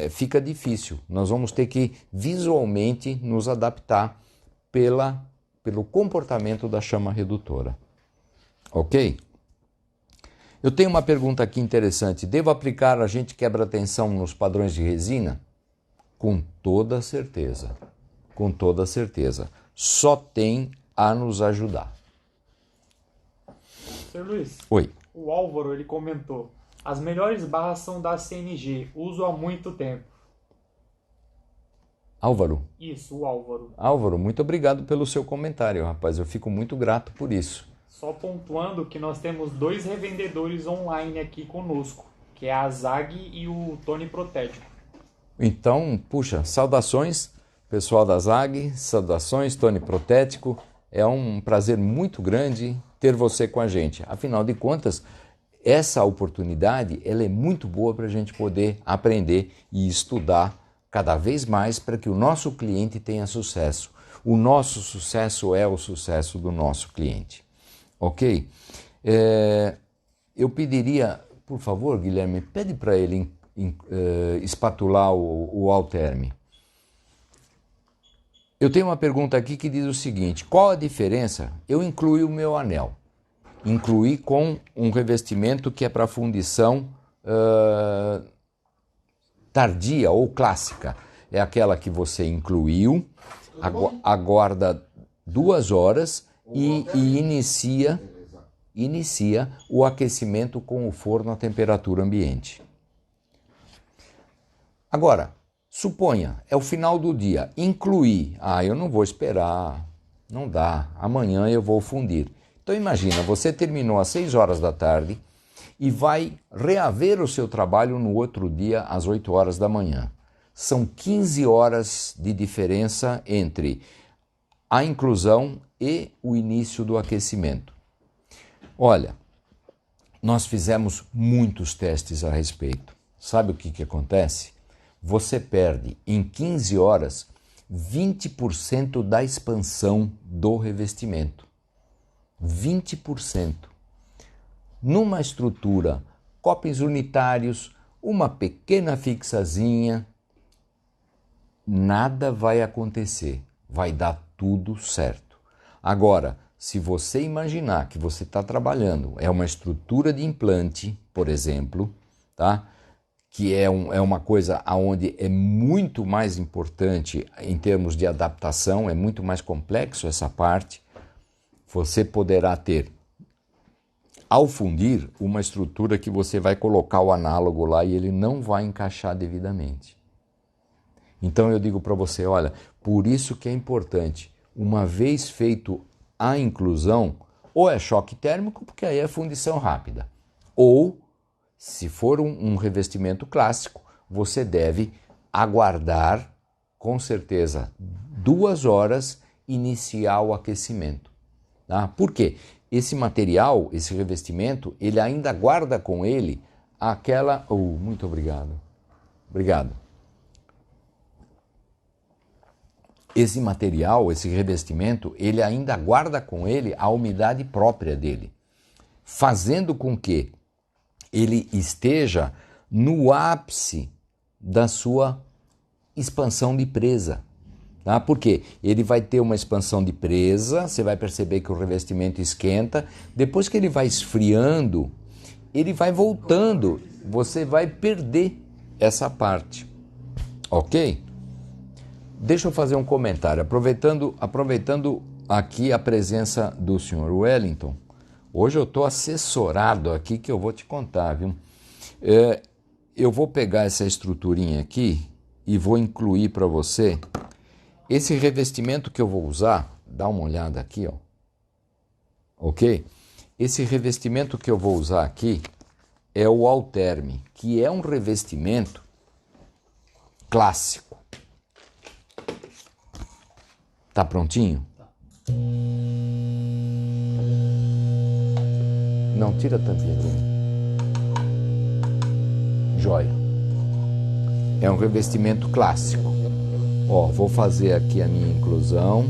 fica difícil. Nós vamos ter que visualmente nos adaptar pelo comportamento da chama redutora. Ok? Eu tenho uma pergunta aqui interessante. Devo aplicar agente quebra-tensão nos padrões de resina? Com toda certeza. Com toda certeza. Só tem a nos ajudar. Sr. Luiz. Oi. O Álvaro, ele comentou: as melhores barras são da CNG, uso há muito tempo. Álvaro? Isso, o Álvaro. Álvaro, muito obrigado pelo seu comentário, rapaz. Eu fico muito grato por isso. Só pontuando que nós temos 2 revendedores online aqui conosco, que é a Zag e o Tony Protético. Então, puxa, saudações, pessoal da Zag, saudações, Tony Protético. É um prazer muito grande ter você com a gente. Afinal de contas, essa oportunidade ela é muito boa para a gente poder aprender e estudar cada vez mais para que o nosso cliente tenha sucesso. O nosso sucesso é o sucesso do nosso cliente. Ok? Eu pediria, por favor, Guilherme, pede para ele espatular o Alterme. Eu tenho uma pergunta aqui que diz o seguinte: qual a diferença? Eu incluí o meu anel. Incluí com um revestimento que é para fundição tardia ou clássica. É aquela que você incluiu, aguarda 2 horas e inicia o aquecimento com o forno à temperatura ambiente. Agora, Suponha, é o final do dia, incluir. Eu não vou esperar, não dá, amanhã eu vou fundir. Então imagina, você terminou às 6 horas da tarde e vai reaver o seu trabalho no outro dia às 8 horas da manhã. São 15 horas de diferença entre a inclusão e o início do aquecimento. Olha, nós fizemos muitos testes a respeito. Sabe o que acontece? Você perde em 15 horas 20% da expansão do revestimento. 20%. Numa estrutura, copings unitários, uma pequena fixazinha, nada vai acontecer, vai dar tudo certo. Agora, se você imaginar que você está trabalhando, é uma estrutura de implante, por exemplo, tá? Que é uma coisa onde é muito mais importante em termos de adaptação, é muito mais complexo essa parte, você poderá ter, ao fundir, uma estrutura que você vai colocar o análogo lá e ele não vai encaixar devidamente. Então eu digo para você, olha, por isso que é importante, uma vez feito a inclusão, ou é choque térmico, porque aí é fundição rápida, ou, se for um revestimento clássico, você deve aguardar, com certeza, 2 horas, iniciar o aquecimento. Tá? Por quê? Esse material, esse revestimento, ele ainda guarda com ele aquela... muito obrigado. Obrigado. Esse material, esse revestimento, ele ainda guarda com ele a umidade própria dele, fazendo com que ele esteja no ápice da sua expansão de presa. Tá? Por quê? Ele vai ter uma expansão de presa, você vai perceber que o revestimento esquenta, depois que ele vai esfriando, ele vai voltando, você vai perder essa parte. Ok? Deixa eu fazer um comentário, aproveitando aqui a presença do Sr. Wellington. Hoje eu estou assessorado aqui que eu vou te contar, viu? Eu vou pegar essa estruturinha aqui e vou incluir para você esse revestimento que eu vou usar. Dá uma olhada aqui, ó. Ok? Esse revestimento que eu vou usar aqui é o Alterme, que é um revestimento clássico. Tá prontinho? Tá. Não, tira a tampinha pra mim. Joia. É um revestimento clássico. Ó, vou fazer aqui a minha inclusão.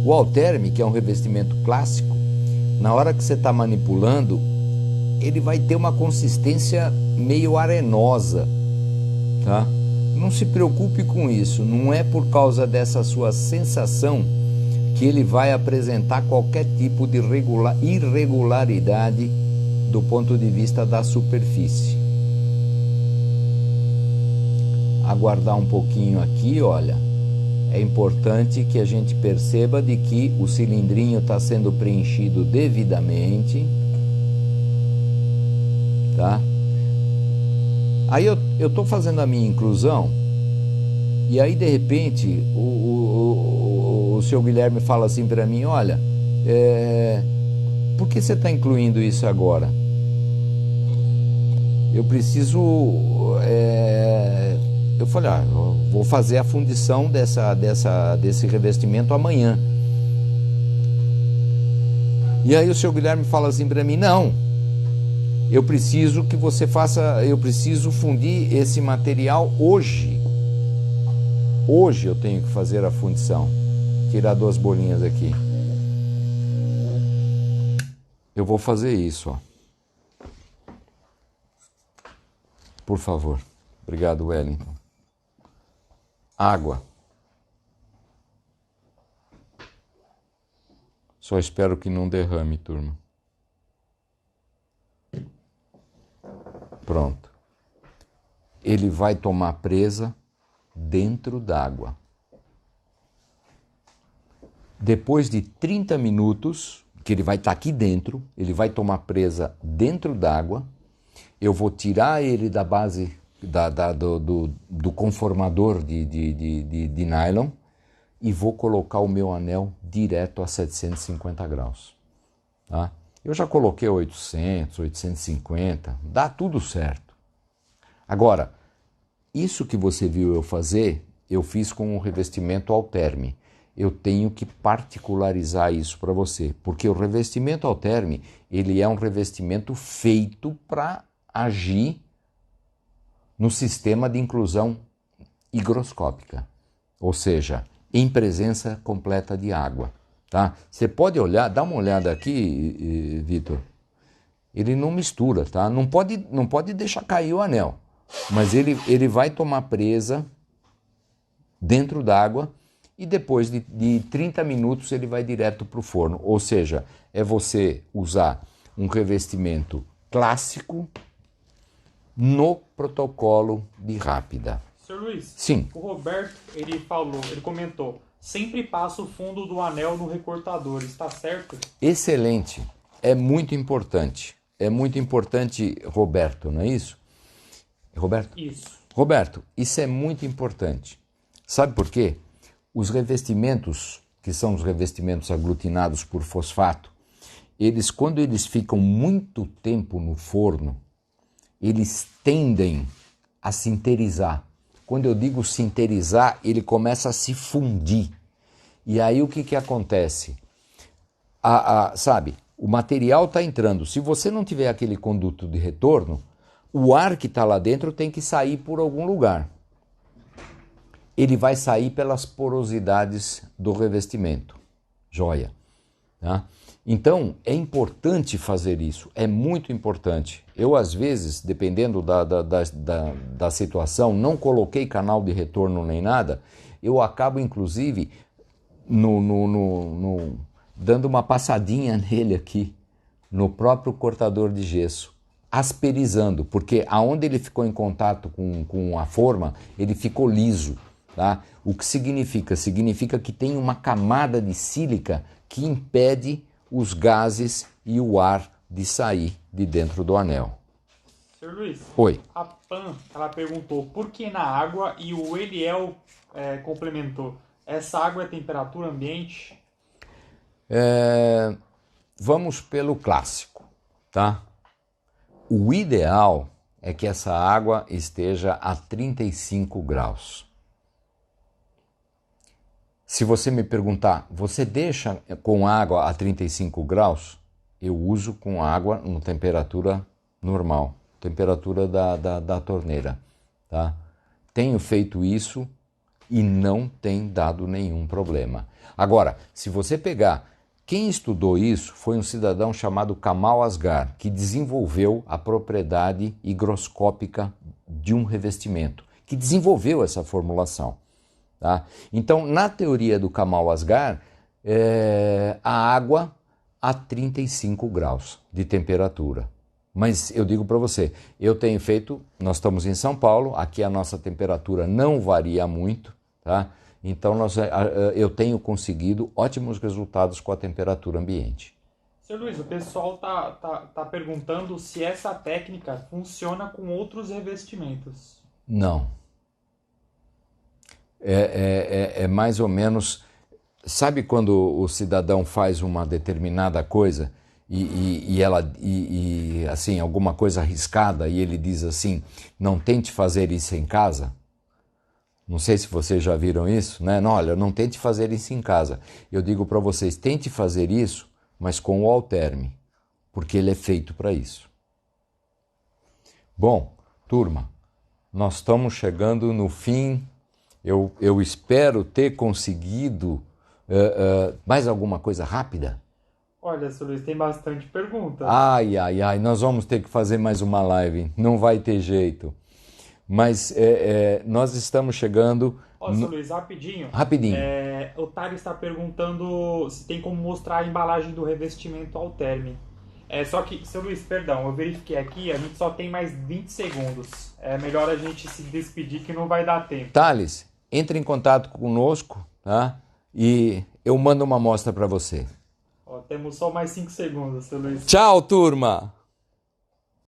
O Alterme, que é um revestimento clássico, na hora que você está manipulando, ele vai ter uma consistência meio arenosa, tá? Não se preocupe com isso, não é por causa dessa sua sensação que ele vai apresentar qualquer tipo de irregularidade do ponto de vista da superfície. Aguardar um pouquinho aqui, olha, é importante que a gente perceba de que o cilindrinho está sendo preenchido devidamente, tá? Aí eu estou fazendo a minha inclusão e aí de repente o seu Guilherme fala assim para mim, olha, por que você está incluindo isso agora? Eu preciso... eu falei, eu vou fazer a fundição desse revestimento amanhã. E aí o seu Guilherme fala assim para mim, não, eu preciso que você faça, eu preciso fundir esse material hoje. Hoje eu tenho que fazer a fundição. Tirar 2 bolinhas aqui. Eu vou fazer isso, ó. Por favor. Obrigado, Wellington. Água. Só espero que não derrame, turma. Pronto. Ele vai tomar presa dentro d'água. Depois de 30 minutos, que ele vai estar aqui dentro, ele vai tomar presa dentro d'água, eu vou tirar ele da base do conformador de nylon e vou colocar o meu anel direto a 750 graus. Tá? Eu já coloquei 800, 850, dá tudo certo. Agora, isso que você viu eu fazer, eu fiz com um revestimento Alterme. Eu tenho que particularizar isso para você, porque o revestimento Alterme, ele é um revestimento feito para agir no sistema de inclusão higroscópica, ou seja, em presença completa de água. Tá? Você pode olhar, dá uma olhada aqui, Vitor, ele não mistura, tá? Não pode deixar cair o anel, mas ele vai tomar presa dentro d'água e depois de 30 minutos ele vai direto para o forno. Ou seja, é você usar um revestimento clássico no protocolo de rápida. Sr. Luiz, sim. O Roberto, ele comentou, sempre passa o fundo do anel no recortador, está certo? Excelente, é muito importante. É muito importante, Roberto, não é isso? Roberto? Isso. Roberto, isso é muito importante. Sabe por quê? Os revestimentos, que são os revestimentos aglutinados por fosfato, quando eles ficam muito tempo no forno, eles tendem a sinterizar. Quando eu digo sinterizar, ele começa a se fundir. E aí o que acontece? Sabe, o material está entrando. Se você não tiver aquele conduto de retorno, o ar que está lá dentro tem que sair por algum lugar. Ele vai sair pelas porosidades do revestimento. Joia. Tá? Então, é importante fazer isso, é muito importante. Eu, às vezes, dependendo da situação, não coloquei canal de retorno nem nada, eu acabo, inclusive, dando uma passadinha nele aqui, no próprio cortador de gesso, asperizando, porque aonde ele ficou em contato com a forma, ele ficou liso. Tá? O que significa? Significa que tem uma camada de sílica que impede os gases e o ar de sair de dentro do anel. Sr. Luiz, oi. A Pan, ela perguntou por que na água e o Eliel complementou. Essa água é temperatura ambiente? Vamos pelo clássico, tá? O ideal é que essa água esteja a 35 graus. Se você me perguntar, você deixa com água a 35 graus? Eu uso com água na temperatura normal, temperatura da torneira. Tá? Tenho feito isso e não tem dado nenhum problema. Agora, se você pegar, quem estudou isso foi um cidadão chamado Kamal Asghar, que desenvolveu a propriedade higroscópica de um revestimento, que desenvolveu essa formulação. Tá? Então, na teoria do Kamal Asghar, a água a 35 graus de temperatura. Mas eu digo para você, eu tenho feito, nós estamos em São Paulo, aqui a nossa temperatura não varia muito, tá? Então eu tenho conseguido ótimos resultados com a temperatura ambiente. Sr. Luiz, o pessoal tá perguntando se essa técnica funciona com outros revestimentos. Não. É mais ou menos... Sabe quando o cidadão faz uma determinada coisa e assim, alguma coisa arriscada e ele diz assim, não tente fazer isso em casa? Não sei se vocês já viram isso, né? Não, olha, não tente fazer isso em casa. Eu digo para vocês, tente fazer isso, mas com o Alterme, porque ele é feito para isso. Bom, turma, nós estamos chegando no fim. Eu espero ter conseguido mais alguma coisa rápida. Olha, Sr. Luiz, tem bastante pergunta. Ai, nós vamos ter que fazer mais uma live, não vai ter jeito. Mas nós estamos chegando... Sr. Luiz, rapidinho. Rapidinho. O Thales está perguntando se tem como mostrar a embalagem do revestimento Alterme. Só que, Sr. Luiz, perdão, eu verifiquei aqui, a gente só tem mais 20 segundos. É melhor a gente se despedir que não vai dar tempo. Thales, entre em contato conosco, tá? E eu mando uma amostra para você. Temos só mais 5 segundos, Sr. Luiz. Tchau, turma!